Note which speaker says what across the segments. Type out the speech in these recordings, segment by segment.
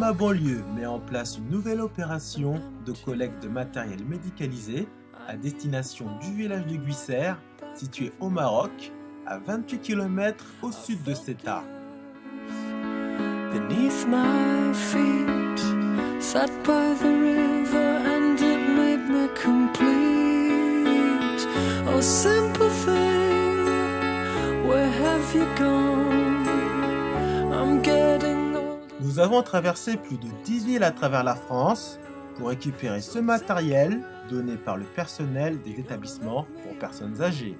Speaker 1: ma banlieue met en place une nouvelle opération de collecte de matériel médicalisé à destination du village de Guisserre, situé au Maroc, à 28 km au sud de Ceuta.
Speaker 2: Beneath my feet, sat by the river and it made me complete. Oh simple thing, where have you gone? I'm getting old.
Speaker 1: Nous avons traversé plus de 10 villes à travers la France pour récupérer ce matériel donné par le personnel des établissements pour personnes âgées.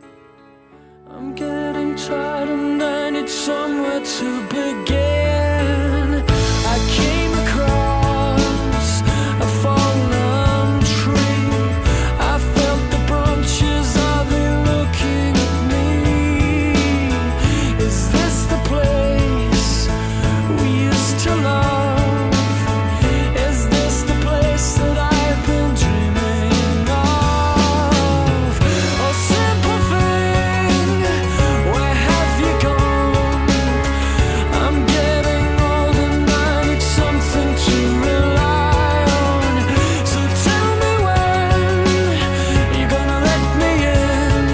Speaker 2: I'm getting tired and I need somewhere to begin. I came across a fallen tree. I felt the branches, are they looking at me? Is this the place we used to love? Is this the place that I've been dreaming of? Oh simple thing, where have you gone? I'm getting old and I need something to rely on. So tell me when you're gonna let me in.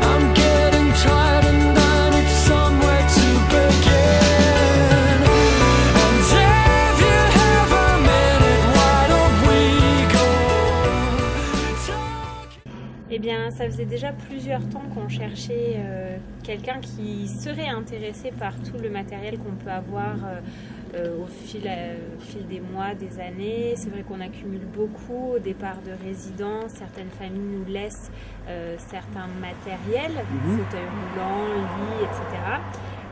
Speaker 2: I'm getting tired and I need somewhere to begin. And if you have a minute, why don't we go talk?
Speaker 3: Eh bien, ça faisait déjà plusieurs temps qu'on cherchait quelqu'un qui serait intéressé par tout le matériel qu'on peut avoir au fil des mois, des années. C'est vrai qu'on accumule beaucoup au départ de résidents. Certaines familles nous laissent certains matériels, fauteuils roulants, lits, etc.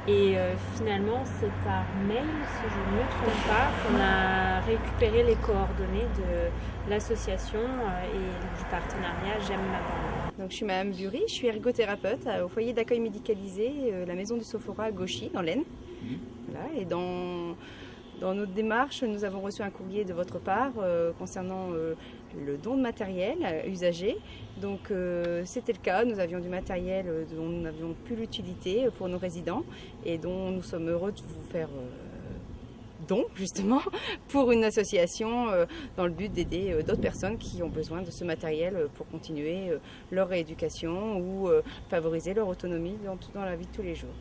Speaker 3: Et finalement, c'est par mail, si je ne me trompe pas, qu'on a récupéré les coordonnées de l'association et du partenariat J'aime ma banlieue.
Speaker 4: Donc, je suis Madame Bury, je suis ergothérapeute au foyer d'accueil médicalisé, la maison du Sophora à Gauchy, dans l'Aisne. Voilà, et dans notre démarche, nous avons reçu un courrier de votre part concernant le don de matériel usagé. Donc c'était le cas, nous avions du matériel dont nous n'avions plus l'utilité pour nos résidents et dont nous sommes heureux de vous faire don justement pour une association dans le but d'aider d'autres personnes qui ont besoin de ce matériel pour continuer leur rééducation ou favoriser leur autonomie dans la vie de tous les jours.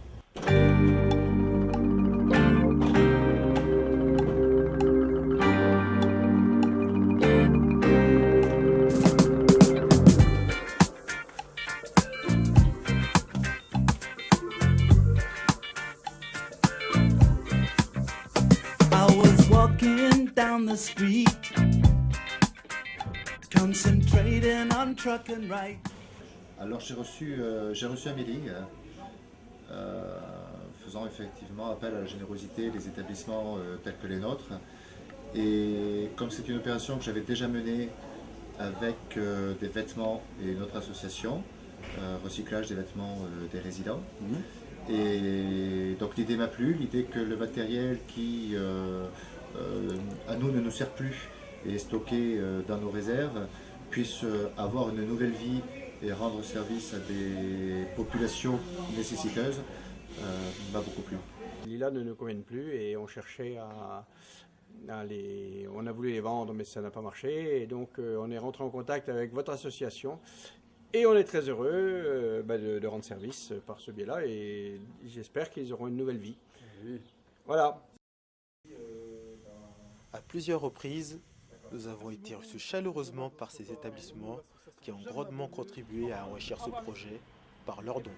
Speaker 5: Walking down the street, concentrating on truck and right.
Speaker 6: Alors j'ai reçu un mailing faisant effectivement appel à la générosité des établissements tels que les nôtres. Et comme c'est une opération que j'avais déjà menée avec des vêtements et notre association, recyclage des vêtements des résidents. Et donc l'idée m'a plu, l'idée que le matériel qui à nous sert plus et est stocké dans nos réserves puisse avoir une nouvelle vie et rendre service à des populations nécessiteuses m'a beaucoup plu.
Speaker 7: Les lilas ne nous conviennent plus et on cherchait on a voulu les vendre mais ça n'a pas marché et donc on est rentré en contact avec votre association et on est très heureux de rendre service par ce biais-là et j'espère qu'ils auront une nouvelle vie. Oui. Voilà.
Speaker 1: À plusieurs reprises, nous avons été reçus chaleureusement par ces établissements qui ont grandement contribué à enrichir ce projet par leurs dons.